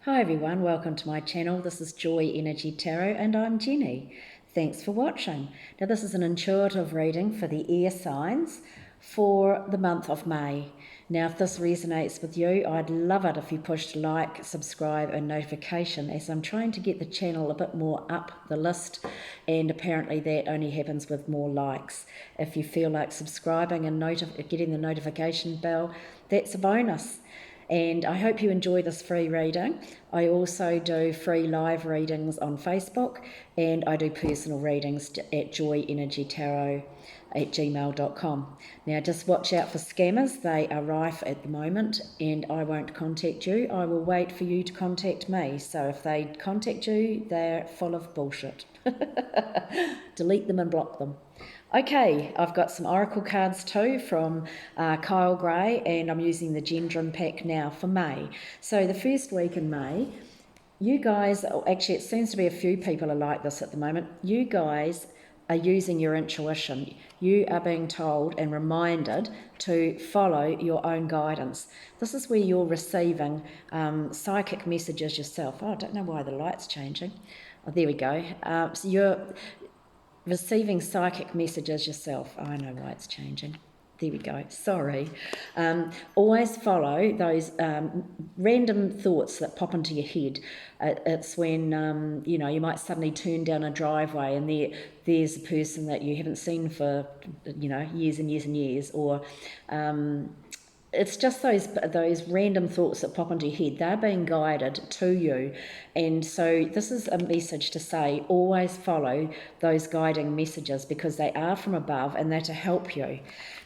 Hi everyone, welcome to my channel. This is Joy Energy Tarot and I'm Jenny. Thanks for watching. Now this is an intuitive reading for the air signs for the month of May. Now if this resonates with you, I'd love it if you pushed like, subscribe and notification, as I'm trying to get the channel a bit more up the list, and apparently that only happens with more likes. If you feel like subscribing and getting the notification bell, that's a bonus. And I hope you enjoy this free reading. I also do free live readings on Facebook, and I do personal readings at joyenergytarot@gmail.com. Now just watch out for scammers. They are rife at the moment, and I won't contact you. I will wait for you to contact me. So if they contact you, they're full of bullshit. Delete them and block them. Okay, I've got some oracle cards too from Kyle Gray, and I'm using the Gendron pack now for May. So the first week in May, you guys, actually it seems to be a few people are like this at the moment, you guys are using your intuition. You are being told and reminded to follow your own guidance. This is where you're receiving psychic messages yourself. Oh, I don't know why the light's changing. Oh, there we go. So you're receiving psychic messages yourself. Oh, I know why it's changing. There we go. Sorry. Always follow those random thoughts that pop into your head. It's when, you might suddenly turn down a driveway and there's a person that you haven't seen for, years and years and years, or it's just those random thoughts that pop into your head. They're being guided to you. And so this is a message to say, always follow those guiding messages, because they are from above and they're to help you.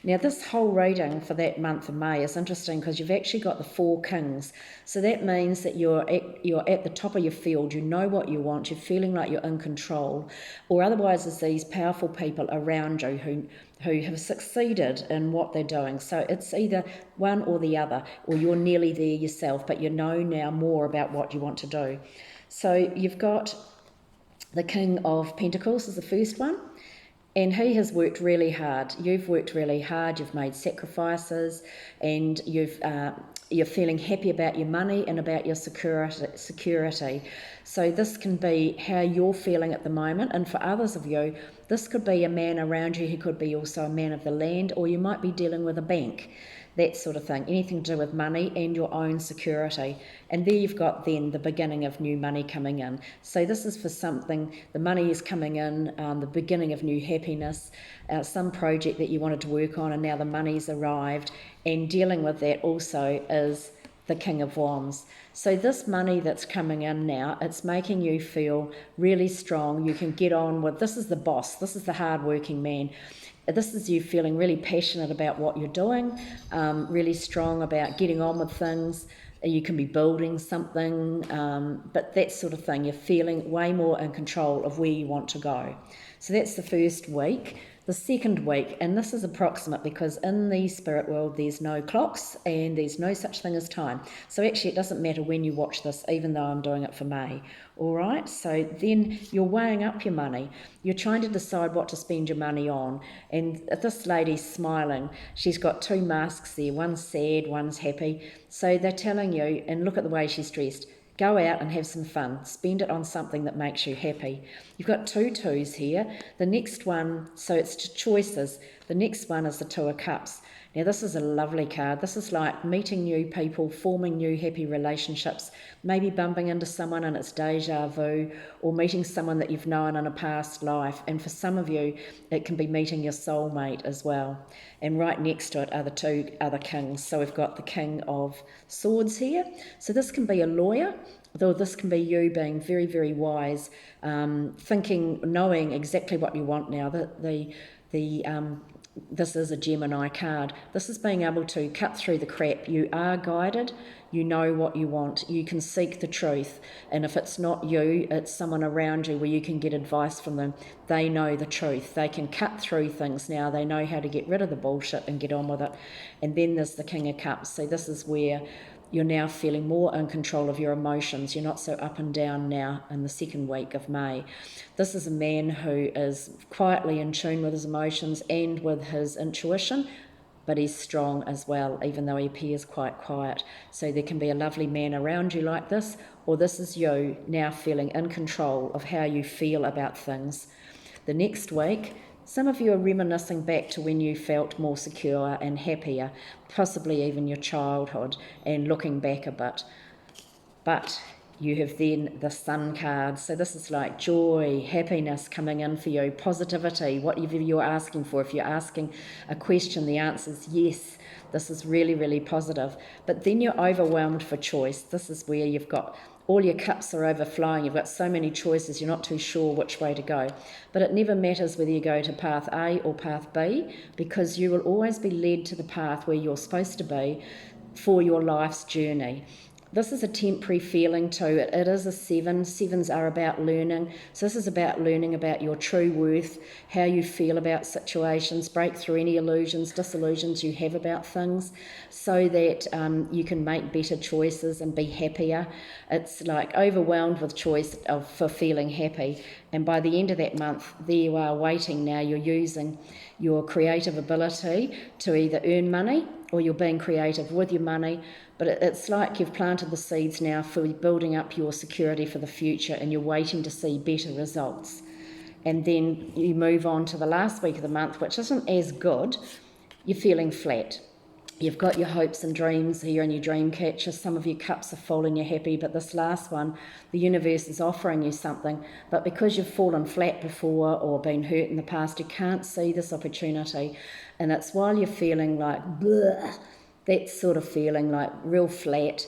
Now this whole reading for that month of May is interesting because you've actually got the 4 kings. So that means that you're at the top of your field. You know what you want. You're feeling like you're in control. Or otherwise there's these powerful people around you who have succeeded in what they're doing. So it's either one or the other, or you're nearly there yourself, but you know now more about what you want to do. So you've got the King of Pentacles is the first one, and he has worked really hard. You've worked really hard, you've made sacrifices, and you're feeling happy about your money and about your security. So this can be how you're feeling at the moment, and for others of you, this could be a man around you who could be also a man of the land, or you might be dealing with a bank, that sort of thing, anything to do with money and your own security. And there you've got then the beginning of new money coming in. So this is for something, the money is coming in, the beginning of new happiness, some project that you wanted to work on and now the money's arrived, and dealing with that also is the King of Wands. So this money that's coming in now, it's making you feel really strong. You can get on with, this is the boss, this is the hard-working man. This is you feeling really passionate about what you're doing, really strong about getting on with things. You can be building something, but that sort of thing. You're feeling way more in control of where you want to go. So that's the first week. The second week, and this is approximate because in the spirit world there's no clocks and there's no such thing as time. So actually it doesn't matter when you watch this, even though I'm doing it for May. All right, so then you're weighing up your money. You're trying to decide what to spend your money on. And this lady's smiling. She's got 2 masks there. One's sad, one's happy. So they're telling you, and look at the way she's dressed, go out and have some fun. Spend it on something that makes you happy. You've got 2 twos here. The next one, so it's choices. The next one is the 2 of Cups. Now this is a lovely card. This is like meeting new people, forming new happy relationships, maybe bumping into someone and it's deja vu, or meeting someone that you've known in a past life. And for some of you, it can be meeting your soulmate as well. And right next to it are the 2 other kings. So we've got the King of Swords here. So this can be a lawyer, though this can be you being very, very wise, thinking, knowing exactly what you want now. This is a Gemini card. This is being able to cut through the crap. You are guided. You know what you want. You can seek the truth. And if it's not you, it's someone around you where you can get advice from them. They know the truth. They can cut through things now. They know how to get rid of the bullshit and get on with it. And then there's the King of Cups. So this is where you're now feeling more in control of your emotions. You're not so up and down now in the second week of May. This is a man who is quietly in tune with his emotions and with his intuition. but he's strong as well, even though he appears quite quiet. So there can be a lovely man around you like this, or this is you now feeling in control of how you feel about things. The next week, some of you are reminiscing back to when you felt more secure and happier, possibly even your childhood, and looking back a bit. But you have then the Sun card. So this is like joy, happiness coming in for you, positivity, whatever you're asking for. If you're asking a question, the answer is yes. This is really, really positive. But then you're overwhelmed for choice. This is where you've got all your cups are overflowing. You've got so many choices, you're not too sure which way to go. But it never matters whether you go to path A or path B, because you will always be led to the path where you're supposed to be for your life's journey. This is a temporary feeling too. It is a 7. 7s are about learning. So this is about learning about your true worth, how you feel about situations, break through any illusions, disillusions you have about things, so that you can make better choices and be happier. It's like overwhelmed with choice for feeling happy. And by the end of that month, there you are waiting now. You're using your creative ability to either earn money, or you're being creative with your money. But it's like you've planted the seeds now for building up your security for the future, and you're waiting to see better results. And then you move on to the last week of the month, which isn't as good. You're feeling flat. You've got your hopes and dreams here in your dream catcher. Some of your cups are full and you're happy, but this last one, the universe is offering you something. But because you've fallen flat before or been hurt in the past, you can't see this opportunity. And it's while you're feeling like, bleh, that sort of feeling like real flat,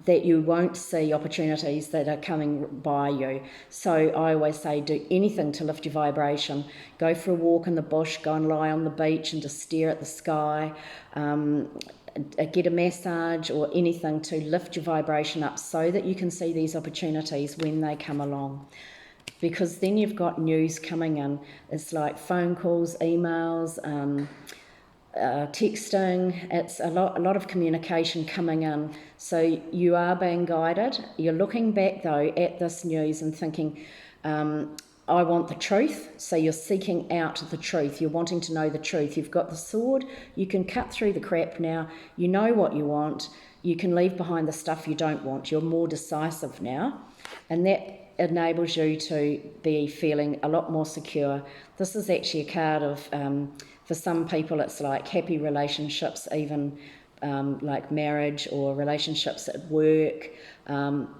that you won't see opportunities that are coming by you. So I always say do anything to lift your vibration. Go for a walk in the bush, go and lie on the beach and just stare at the sky, get a massage or anything to lift your vibration up so that you can see these opportunities when they come along. Because then you've got news coming in. It's like phone calls, emails, texting. It's a lot of communication coming in. So you are being guided. You're looking back though at this news and thinking, I want the truth. So you're seeking out the truth. You're wanting to know the truth. You've got the sword. You can cut through the crap now. You know what you want. You can leave behind the stuff you don't want. You're more decisive now. And that enables you to be feeling a lot more secure. This is actually a card of, for some people, it's like happy relationships, even like marriage or relationships at work.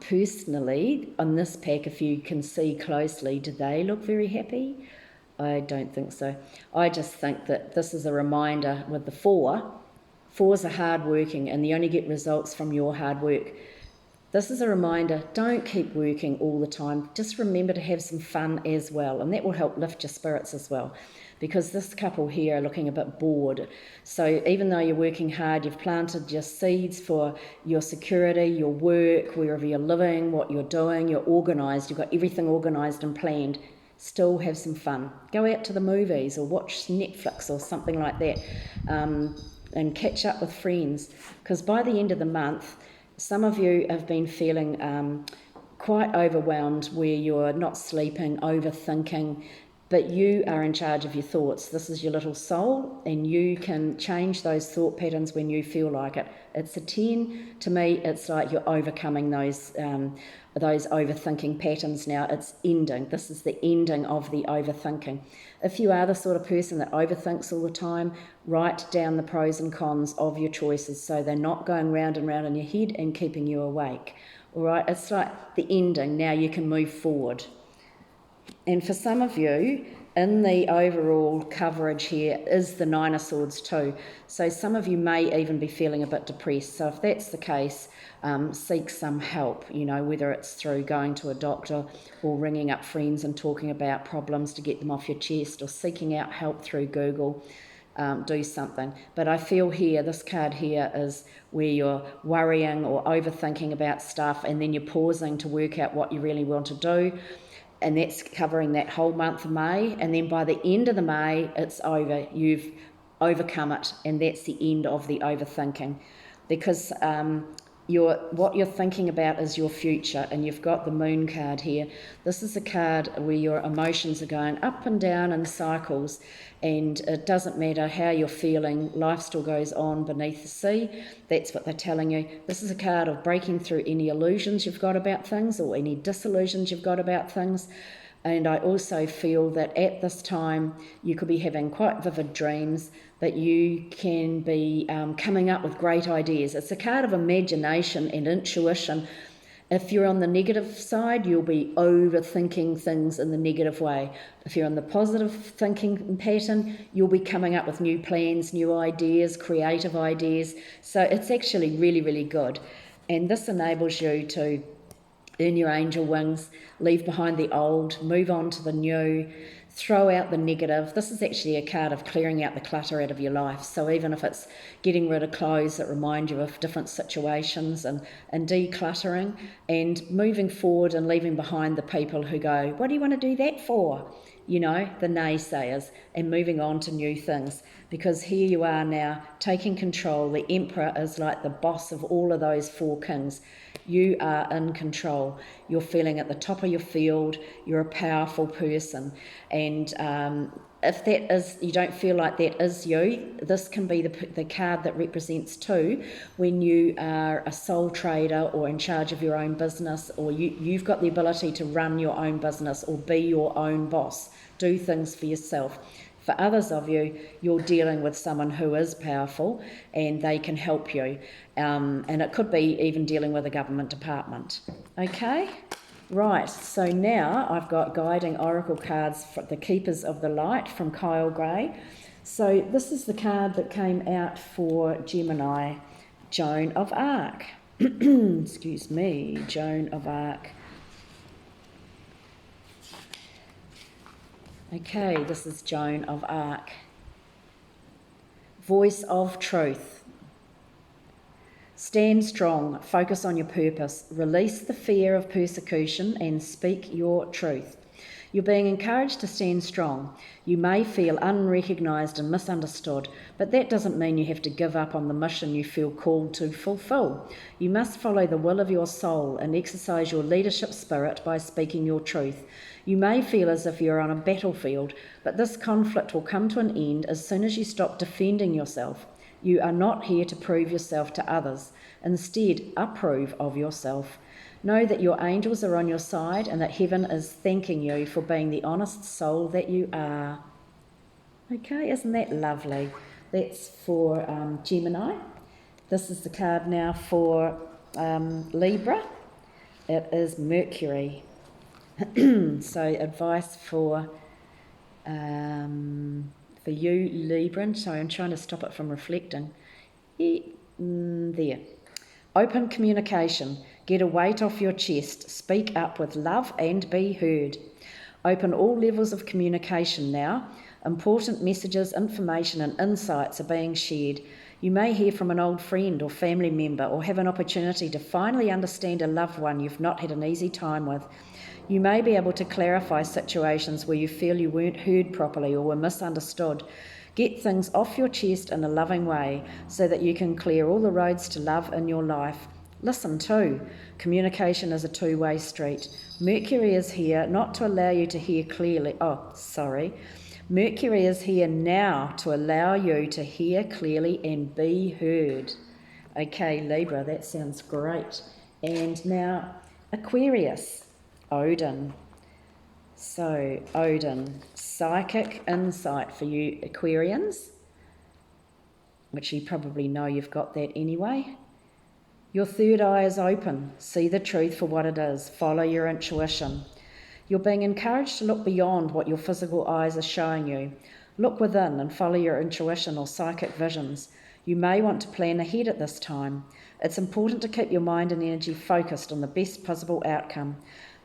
Personally, on this pack, if you can see closely, do they look very happy? I don't think so. I just think that this is a reminder with the 4. 4s are hard-working and they only get results from your hard work. This is a reminder, don't keep working all the time. Just remember to have some fun as well, and that will help lift your spirits as well. Because this couple here are looking a bit bored. So even though you're working hard, you've planted your seeds for your security, your work, wherever you're living, what you're doing, you're organised, you've got everything organised and planned. Still have some fun. Go out to the movies or watch Netflix or something like that, and catch up with friends. Because by the end of the month, some of you have been feeling quite overwhelmed, where you're not sleeping, overthinking, but you are in charge of your thoughts. This is your little soul, and you can change those thought patterns when you feel like it. It's a 10. To me, it's like you're overcoming those overthinking patterns now. It's ending. This is the ending of the overthinking. If you are the sort of person that overthinks all the time, write down the pros and cons of your choices so they're not going round and round in your head and keeping you awake. All right, it's like the ending. Now you can move forward. And for some of you, in the overall coverage here is the 9 of Swords too. So some of you may even be feeling a bit depressed. So if that's the case, seek some help, whether it's through going to a doctor or ringing up friends and talking about problems to get them off your chest, or seeking out help through Google. Do something. But I feel here, this card here is where you're worrying or overthinking about stuff, and then you're pausing to work out what you really want to do. And that's covering that whole month of May. And then by the end of the May, it's over. You've overcome it. And that's the end of the overthinking. Because what you're thinking about is your future, and you've got the moon card here. This is a card where your emotions are going up and down in cycles, and it doesn't matter how you're feeling, life still goes on beneath the sea. That's what they're telling you. This is a card of breaking through any illusions you've got about things or any disillusions you've got about things. And I also feel that at this time you could be having quite vivid dreams, that you can be coming up with great ideas. It's a card of imagination and intuition. If you're on the negative side, you'll be overthinking things in the negative way. If you're on the positive thinking pattern, you'll be coming up with new plans, new ideas, creative ideas. So it's actually really, really good. And this enables you to earn your angel wings, leave behind the old, move on to the new, throw out the negative. This is actually a card of clearing out the clutter out of your life. So even if it's getting rid of clothes that remind you of different situations and decluttering and moving forward and leaving behind the people who go, what do you want to do that for? You know, the naysayers, and moving on to new things. Because here you are now taking control. The Emperor is like the boss of all of those four kings. You are in control. You're feeling at the top of your field. You're a powerful person. And if that is, you don't feel like that is you, this can be the card that represents too when you are a sole trader or in charge of your own business, or you've got the ability to run your own business or be your own boss, do things for yourself. For others of you, you're dealing with someone who is powerful and they can help you. And it could be even dealing with a government department. Okay? Right, so now I've got guiding oracle cards for the Keepers of the Light from Kyle Gray. So this is the card that came out for Gemini, Joan of Arc. Excuse me, Joan of Arc. Okay, this is Joan of Arc. Voice of truth. Stand strong, focus on your purpose, release the fear of persecution and speak your truth. You're being encouraged to stand strong. You may feel unrecognised and misunderstood, but that doesn't mean you have to give up on the mission you feel called to fulfil. You must follow the will of your soul and exercise your leadership spirit by speaking your truth. You may feel as if you're on a battlefield, but this conflict will come to an end as soon as you stop defending yourself. You are not here to prove yourself to others. Instead, approve of yourself. Know that your angels are on your side and that heaven is thanking you for being the honest soul that you are. Okay, isn't that lovely? That's for Gemini. This is the card now for Libra. It is Mercury. So advice for you, Libra. Sorry, I'm trying to stop it from reflecting. There. Open communication. Get a weight off your chest. Speak up with love and be heard. Open all levels of communication now. Important messages, information and insights are being shared. You may hear from an old friend or family member or have an opportunity to finally understand a loved one you've not had an easy time with. You may be able to clarify situations where you feel you weren't heard properly or were misunderstood. Get things off your chest in a loving way so that you can clear all the roads to love in your life. Listen too. Communication is a two-way street. Mercury is here not to allow you to hear clearly. Mercury is here now to allow you to hear clearly and be heard. Okay, Libra, that sounds great. And now Aquarius. Odin. So, Odin, psychic insight for you Aquarians, which you probably know you've got that anyway. Your third eye is open. See the truth for what it is. Follow your intuition. You're being encouraged to look beyond what your physical eyes are showing you. Look within and follow your intuition or psychic visions. You may want to plan ahead at this time. It's important to keep your mind and energy focused on the best possible outcome.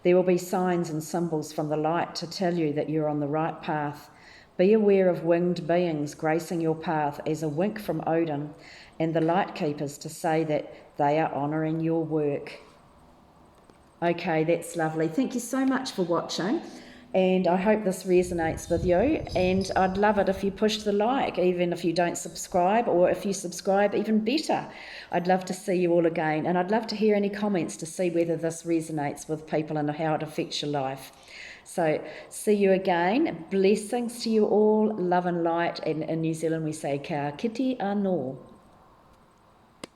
There will be signs and symbols from the light to tell you that you're on the right path. Be aware of winged beings gracing your path as a wink from Odin and the light keepers to say that they are honouring your work. Okay, that's lovely. Thank you so much for watching. And I hope this resonates with you. And I'd love it if you pushed the like, even if you don't subscribe, or if you subscribe, even better. I'd love to see you all again. And I'd love to hear any comments to see whether this resonates with people and how it affects your life. So see you again. Blessings to you all. Love and light. And in New Zealand we say kia kiti anō.